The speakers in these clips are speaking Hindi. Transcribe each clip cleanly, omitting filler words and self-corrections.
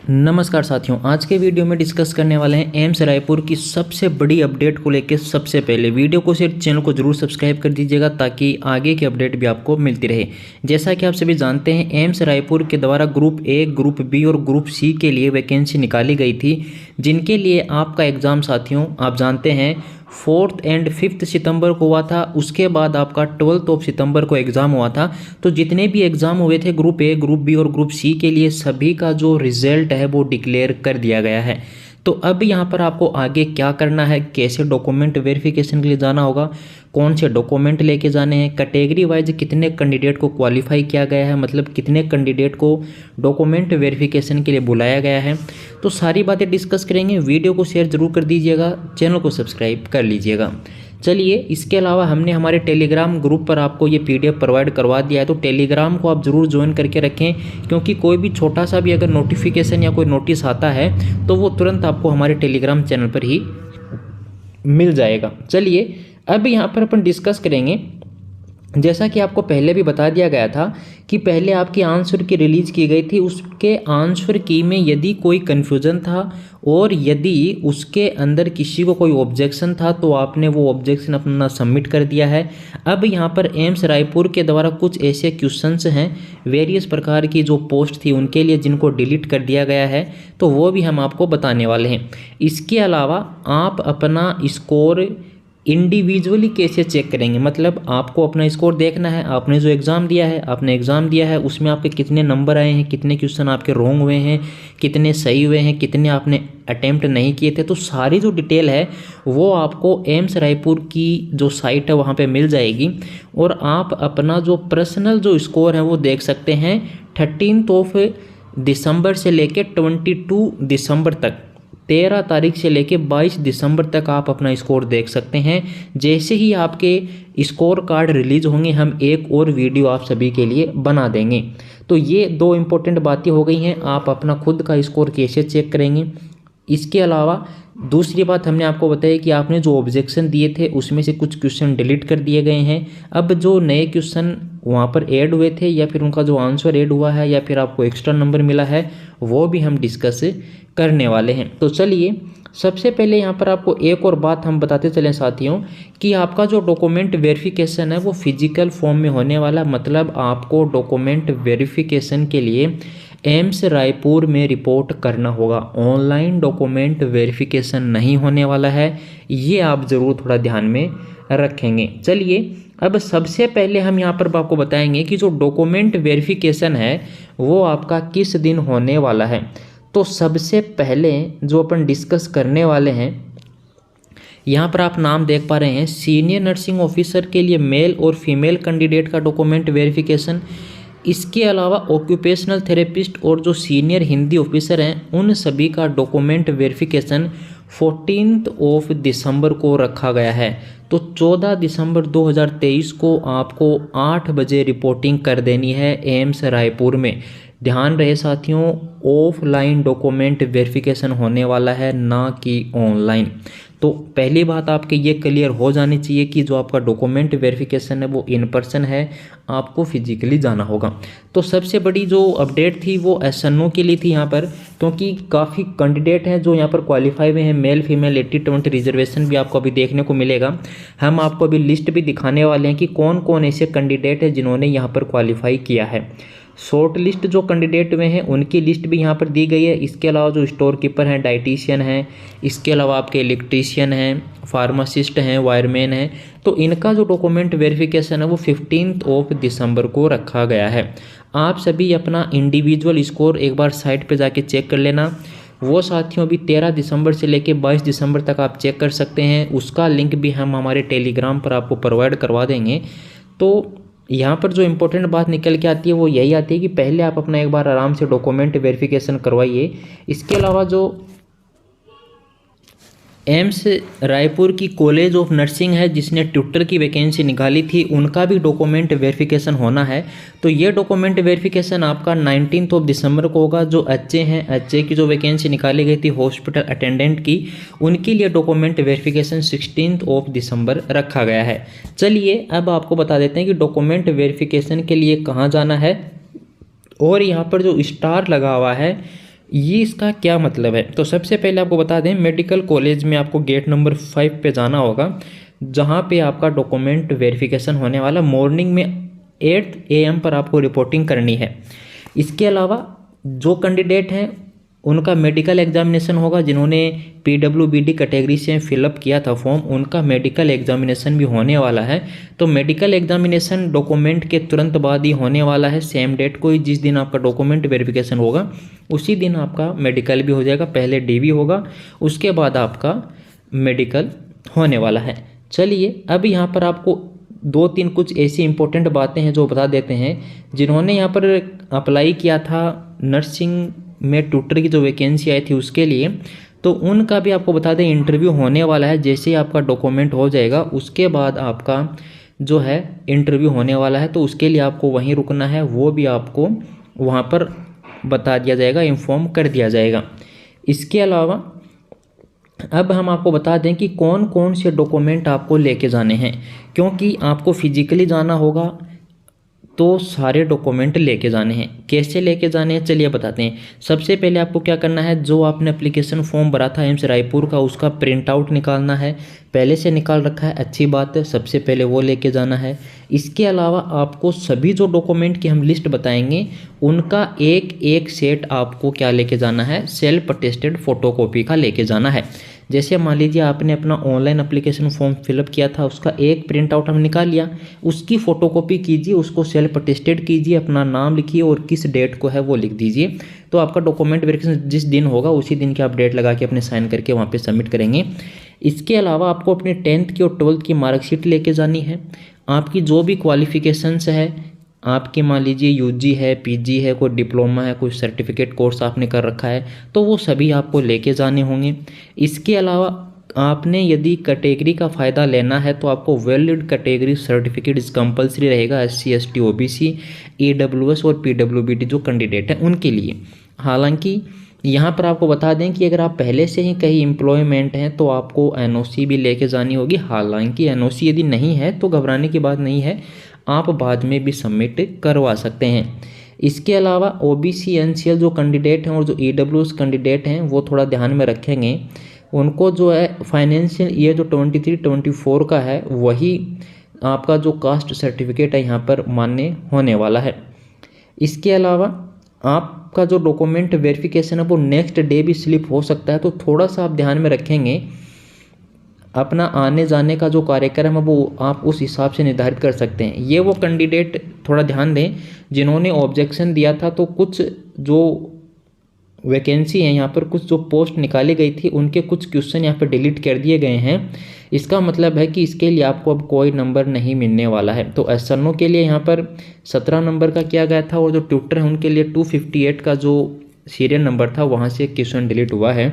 नमस्कार साथियों, आज के वीडियो में डिस्कस करने वाले हैं एम्स रायपुर की सबसे बड़ी अपडेट को लेकर। सबसे पहले वीडियो को शेयर, चैनल को जरूर सब्सक्राइब कर दीजिएगा ताकि आगे की अपडेट भी आपको मिलती रहे। जैसा कि आप सभी जानते हैं, एम्स रायपुर के द्वारा ग्रुप ए, ग्रुप बी और ग्रुप सी के लिए वैकेंसी निकाली गई थी, जिनके लिए आपका एग्ज़ाम साथियों आप जानते हैं 4 एंड 5 सितंबर को हुआ था। उसके बाद आपका 12 सितंबर को एग्ज़ाम हुआ था। तो जितने भी एग्ज़ाम हुए थे ग्रुप ए, ग्रुप बी और ग्रुप सी के लिए, सभी का जो रिज़ल्ट है वो डिक्लेयर कर दिया गया है। तो अब यहाँ पर आपको आगे क्या करना है, कैसे डॉक्यूमेंट वेरिफिकेशन के लिए जाना होगा, कौन से डॉक्यूमेंट लेके जाने हैं, कैटेगरी वाइज कितने कैंडिडेट को क्वालिफाई किया गया है, मतलब कितने कैंडिडेट को डॉक्यूमेंट वेरिफिकेशन के लिए बुलाया गया है, तो सारी बातें डिस्कस करेंगे। वीडियो को शेयर ज़रूर कर दीजिएगा, चैनल को सब्सक्राइब कर लीजिएगा। चलिए, इसके अलावा हमने हमारे टेलीग्राम ग्रुप पर आपको ये पीडीएफ प्रोवाइड करवा दिया है, तो टेलीग्राम को आप ज़रूर ज्वाइन करके रखें, क्योंकि कोई भी छोटा सा भी अगर नोटिफिकेशन या कोई नोटिस आता है तो वो तुरंत आपको हमारे टेलीग्राम चैनल पर ही मिल जाएगा। चलिए, अब यहाँ पर अपन डिस्कस करेंगे। जैसा कि आपको पहले भी बता दिया गया था कि पहले आपकी आंसर की रिलीज़ की गई थी, उसके आंसर की में यदि कोई कन्फ्यूज़न था और यदि उसके अंदर किसी को कोई ऑब्जेक्शन था तो आपने वो ऑब्जेक्शन अपना सबमिट कर दिया है। अब यहाँ पर एम्स रायपुर के द्वारा कुछ ऐसे क्वेश्चंस हैं, वेरियस प्रकार की जो पोस्ट थी उनके लिए, जिनको डिलीट कर दिया गया है, तो वो भी हम आपको बताने वाले हैं। इसके अलावा आप अपना स्कोर इंडिविजुअली कैसे चेक करेंगे, मतलब आपको अपना स्कोर देखना है। आपने जो एग्ज़ाम दिया है, आपने एग्ज़ाम दिया है, उसमें आपके कितने नंबर आए हैं, कितने क्वेश्चन आपके रॉन्ग हुए हैं, कितने सही हुए हैं, कितने आपने अटेम्प्ट नहीं किए थे, तो सारी जो डिटेल है वो आपको एम्स रायपुर की जो साइट है वहाँ पे मिल जाएगी। और आप अपना जो पर्सनल जो स्कोर है वो देख सकते हैं 13 दिसंबर से लेकर 22 दिसंबर तक, 13 तारीख से लेके 22 दिसंबर तक आप अपना स्कोर देख सकते हैं। जैसे ही आपके स्कोर कार्ड रिलीज होंगे, हम एक और वीडियो आप सभी के लिए बना देंगे। तो ये दो इम्पोर्टेंट बातें हो गई हैं, आप अपना खुद का स्कोर कैसे चेक करेंगे। इसके अलावा दूसरी बात हमने आपको बताई कि आपने जो ऑब्जेक्शन दिए थे उसमें से कुछ क्वेश्चन डिलीट कर दिए गए हैं। अब जो नए क्वेश्चन वहाँ पर ऐड हुए थे या फिर उनका जो आंसर ऐड हुआ है या फिर आपको एक्स्ट्रा नंबर मिला है, वो भी हम डिस्कस करने वाले हैं। तो चलिए, सबसे पहले यहाँ पर आपको एक और बात हम बताते चलें साथियों कि आपका जो डॉक्यूमेंट वेरिफिकेशन है वो फिजिकल फॉर्म में होने वाला, मतलब आपको डॉक्यूमेंट वेरिफिकेशन के लिए एम्स रायपुर में रिपोर्ट करना होगा। ऑनलाइन डॉक्यूमेंट वेरिफिकेशन नहीं होने वाला है, ये आप ज़रूर थोड़ा ध्यान में रखेंगे। चलिए, अब सबसे पहले हम यहाँ पर आपको बताएंगे कि जो डॉक्यूमेंट वेरिफिकेशन है वो आपका किस दिन होने वाला है। तो सबसे पहले जो अपन डिस्कस करने वाले हैं, यहाँ पर आप नाम देख पा रहे हैं, सीनियर नर्सिंग ऑफिसर के लिए मेल और फीमेल कैंडिडेट का डॉक्यूमेंट वेरिफिकेशन। इसके अलावा ऑक्यूपेशनल थेरेपिस्ट और जो सीनियर हिंदी ऑफिसर हैं उन सभी का डॉक्यूमेंट वेरिफिकेशन 14 दिसंबर को रखा गया है। तो 14 दिसंबर 2023 को आपको 8 बजे रिपोर्टिंग कर देनी है एम्स रायपुर में। ध्यान रहे साथियों, ऑफलाइन डॉक्यूमेंट वेरिफिकेशन होने वाला है, ना कि ऑनलाइन। तो पहली बात आपके ये क्लियर हो जानी चाहिए कि जो आपका डॉक्यूमेंट वेरिफिकेशन है वो इन पर्सन है, आपको फिजिकली जाना होगा। तो सबसे बड़ी जो अपडेट थी वो एसएनओ के लिए थी यहाँ पर, क्योंकि काफ़ी कैंडिडेट हैं जो यहाँ पर क्वालिफाई हुए हैं, मेल फीमेल 80-20 रिजर्वेशन भी आपको अभी देखने को मिलेगा। हम आपको अभी लिस्ट भी दिखाने वाले हैं कि कौन कौन ऐसे कैंडिडेट हैं जिन्होंने यहाँ पर क्वालिफाई किया है। शॉर्ट लिस्ट जो कैंडिडेट हुए हैं उनकी लिस्ट भी यहाँ पर दी गई है। इसके अलावा जो स्टोर कीपर हैं, डाइटिशियन हैं, इसके अलावा आपके इलेक्ट्रीशियन हैं, फार्मासिस्ट हैं, वायरमैन हैं, तो इनका जो डॉक्यूमेंट वेरिफिकेशन है वो 15 दिसंबर को रखा गया है। आप सभी अपना इंडिविजुअल स्कोर एक बार साइट पर जाके चेक कर लेना। वो साथियों भी 13 दिसंबर से लेकर 22 दिसंबर तक आप चेक कर सकते हैं। उसका लिंक भी हम हमारे टेलीग्राम पर आपको प्रोवाइड करवा देंगे। तो यहाँ पर जो इम्पोर्टेंट बात निकल के आती है वो यही आती है कि पहले आप अपना एक बार आराम से डॉक्यूमेंट वेरिफिकेशन करवाइए। इसके अलावा जो एम्स रायपुर की कॉलेज ऑफ नर्सिंग है जिसने ट्विटर की वैकेंसी निकाली थी, उनका भी डॉक्यूमेंट वेरिफिकेशन होना है। तो ये डॉक्यूमेंट वेरिफिकेशन आपका 19 दिसंबर को होगा। जो एचए हैं, एचए की जो वैकेंसी निकाली गई थी हॉस्पिटल अटेंडेंट की, उनके लिए डॉक्यूमेंट वेरिफिकेशन 16 दिसंबर रखा गया है। चलिए, अब आपको बता देते हैं कि डॉक्यूमेंट वेरिफिकेशन के लिए कहाँ जाना है। और यहाँ पर जो स्टार लगा हुआ है ये इसका क्या मतलब है? तो सबसे पहले आपको बता दें, मेडिकल कॉलेज में आपको गेट नंबर 5 पे जाना होगा, जहाँ पे आपका डॉक्यूमेंट वेरिफिकेशन होने वाला। मॉर्निंग में 8 AM पर आपको रिपोर्टिंग करनी है। इसके अलावा जो कैंडिडेट हैं उनका मेडिकल एग्जामिनेशन होगा, जिन्होंने PWBD कैटेगरी से फिलअप किया था फॉर्म, उनका मेडिकल एग्जामिनेशन भी होने वाला है। तो मेडिकल एग्जामिनेशन डॉक्यूमेंट के तुरंत बाद ही होने वाला है, सेम डेट को ही। जिस दिन आपका डॉक्यूमेंट वेरिफिकेशन होगा उसी दिन आपका मेडिकल भी हो जाएगा। पहले DV होगा, उसके बाद आपका मेडिकल होने वाला है। चलिए अब यहाँ पर आपको 2-3 कुछ ऐसी इंपॉर्टेंट बातें हैं जो बता देते हैं। जिन्होंने यहाँ पर अप्लाई किया था नर्सिंग में ट्यूटर की जो वैकेंसी आई थी उसके लिए, तो उनका भी आपको बता दें इंटरव्यू होने वाला है। जैसे ही आपका डॉक्यूमेंट हो जाएगा उसके बाद आपका जो है इंटरव्यू होने वाला है, तो उसके लिए आपको वहीं रुकना है। वो भी आपको वहाँ पर बता दिया जाएगा, इन्फॉर्म कर दिया जाएगा। इसके अलावा अब हम आपको बता दें कि कौन कौन से डॉक्यूमेंट आपको लेके जाने हैं, क्योंकि आपको फिजिकली जाना होगा तो सारे डॉक्यूमेंट लेके जाने हैं। कैसे लेके जाने हैं चलिए बताते हैं। सबसे पहले आपको क्या करना है, जो आपने एप्लीकेशन फॉर्म भरा था एम्स रायपुर का, उसका प्रिंट आउट निकालना है। पहले से निकाल रखा है, अच्छी बात है, सबसे पहले वो लेके जाना है। इसके अलावा आपको सभी जो डॉक्यूमेंट की हम लिस्ट बताएंगे उनका एक एक सेट आपको क्या लेके जाना है, सेल्फ अटेस्टेड फोटोकॉपी का लेके जाना है। जैसे मान लीजिए आपने अपना ऑनलाइन एप्लीकेशन फॉर्म फिलअप किया था, उसका एक प्रिंट आउट हम निकाल लिया, उसकी फ़ोटोकॉपी कीजिए, उसको सेल्फ अटेस्टेड कीजिए, अपना नाम लिखिए और किस डेट को है वो लिख दीजिए। तो आपका डॉक्यूमेंट वेरिफिकेशन जिस दिन होगा उसी दिन की आप डेट लगा के अपने साइन करके वहाँ पे सबमिट करेंगे। इसके अलावा आपको अपनी 10th की और 12th की मार्कशीट लेके जानी है। आपकी जो भी क्वालिफिकेशंस है, आपकी मान लीजिए UG है, PG है, कोई डिप्लोमा है, कोई सर्टिफिकेट कोर्स आपने कर रखा है, तो वो सभी आपको लेके जाने होंगे। इसके अलावा आपने यदि कैटेगरी का फ़ायदा लेना है तो आपको वैलिड कैटेगरी सर्टिफिकेट इस कंपलसरी रहेगा SC ST OBC EWS और PWBD जो कैंडिडेट हैं उनके लिए। हालांकि यहाँ पर आपको बता दें कि अगर आप पहले से ही कहीं एम्प्लॉयमेंट हैं तो आपको NOC भी लेके जानी होगी। हालांकि NOC यदि नहीं है तो घबराने की बात नहीं है, आप बाद में भी सबमिट करवा सकते हैं। इसके अलावा OBC NCL जो कैंडिडेट हैं और जो EWS कैंडिडेट हैं वो थोड़ा ध्यान में रखेंगे। उनको जो है फाइनेंशियल ईयर जो 23-24 का है वही आपका जो कास्ट सर्टिफिकेट है यहाँ पर मान्य होने वाला है। इसके अलावा आपका जो डॉक्यूमेंट वेरिफिकेशन है वो नेक्स्ट डे भी स्लिप हो सकता है, तो थोड़ा सा आप ध्यान में रखेंगे। अपना आने जाने का जो कार्यक्रम है वो आप उस हिसाब से निर्धारित कर सकते हैं। ये वो कैंडिडेट थोड़ा ध्यान दें जिन्होंने ऑब्जेक्शन दिया था, तो कुछ जो वैकेंसी है यहाँ पर, कुछ जो पोस्ट निकाली गई थी उनके कुछ क्वेश्चन यहाँ पर डिलीट कर दिए गए हैं। इसका मतलब है कि इसके लिए आपको अब कोई नंबर नहीं मिलने वाला है। तो SNO के लिए यहाँ पर 17 नंबर का किया गया था और जो ट्यूटर है उनके लिए 258 का जो सीरियल नंबर था वहाँ से क्वेश्चन डिलीट हुआ है,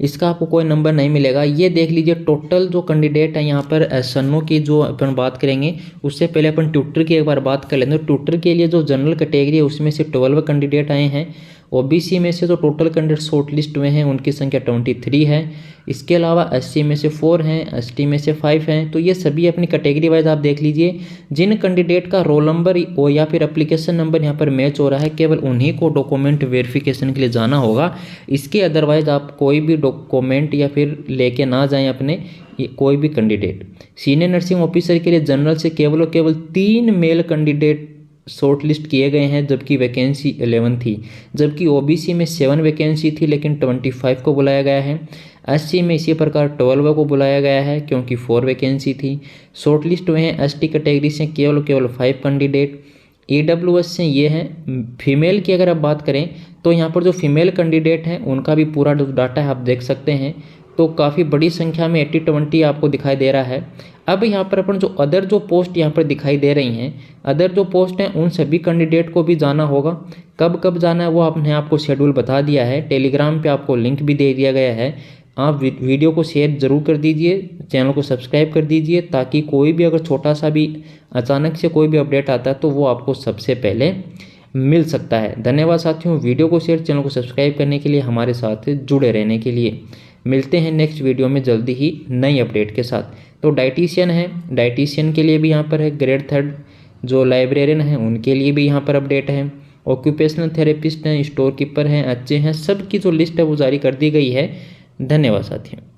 इसका आपको कोई नंबर नहीं मिलेगा। ये देख लीजिए टोटल जो कैंडिडेट है यहाँ पर SNO की जो अपन बात करेंगे उससे पहले अपन ट्यूटर की एक बार बात कर लेंगे। ट्यूटर के लिए जो जनरल कैटेगरी है उसमें से 12 कैंडिडेट आए हैं। OBC में से जो टोटल कैंडिडेट शॉर्ट लिस्ट हुए हैं उनकी संख्या 23 है। इसके अलावा SC में से 4 हैं, ST में से 5 हैं। तो ये सभी अपनी कैटेगरी वाइज आप देख लीजिए। जिन कैंडिडेट का रोल नंबर हो या फिर एप्लीकेशन नंबर यहाँ पर मैच हो रहा है, केवल उन्हीं को डॉक्यूमेंट वेरिफिकेशन के लिए जाना होगा। इसके अदरवाइज आप कोई भी डॉक्यूमेंट या फिर लेके ना जाएं अपने, कोई भी कैंडिडेट। सीनियर नर्सिंग ऑफिसर के लिए जनरल से केवल और केवल 3 मेल कैंडिडेट शॉर्ट लिस्ट किए गए हैं, जबकि वैकेंसी 11 थी। जबकि OBC में 7 वैकेंसी थी लेकिन 25 को बुलाया गया है। SC में इसी प्रकार 12 को बुलाया गया है क्योंकि 4 वैकेंसी थी। शॉर्ट लिस्ट हुए हैं ST कैटेगरी से केवल 5 कैंडिडेट। EWS से ये हैं। फीमेल की अगर आप बात करें तो यहाँ पर जो फीमेल कैंडिडेट हैं उनका भी पूरा डाटा है, आप देख सकते हैं। तो काफ़ी बड़ी संख्या में 80-20 आपको दिखाई दे रहा है। अब यहाँ पर अपन जो अदर जो पोस्ट यहाँ पर दिखाई दे रही हैं, अदर जो पोस्ट हैं उन सभी कैंडिडेट को भी जाना होगा। कब कब जाना है वो आपने आपको शेड्यूल बता दिया है। टेलीग्राम पे आपको लिंक भी दे दिया गया है। आप वीडियो को शेयर ज़रूर कर दीजिए, चैनल को सब्सक्राइब कर दीजिए, ताकि कोई भी अगर छोटा सा भी अचानक से कोई भी अपडेट आता है तो वो आपको सबसे पहले मिल सकता है। धन्यवाद साथियों, वीडियो को शेयर, चैनल को सब्सक्राइब करने के लिए, हमारे साथ जुड़े रहने के लिए। मिलते हैं नेक्स्ट वीडियो में जल्दी ही नई अपडेट के साथ। तो डाइटिशियन है, डाइटिशियन के लिए भी यहाँ पर है। ग्रेड 3 जो लाइब्रेरियन है उनके लिए भी यहाँ पर अपडेट है। ऑक्यूपेशनल थेरेपिस्ट हैं, स्टोर कीपर हैं, एचए हैं, सबकी जो लिस्ट है वो जारी कर दी गई है। धन्यवाद साथियों।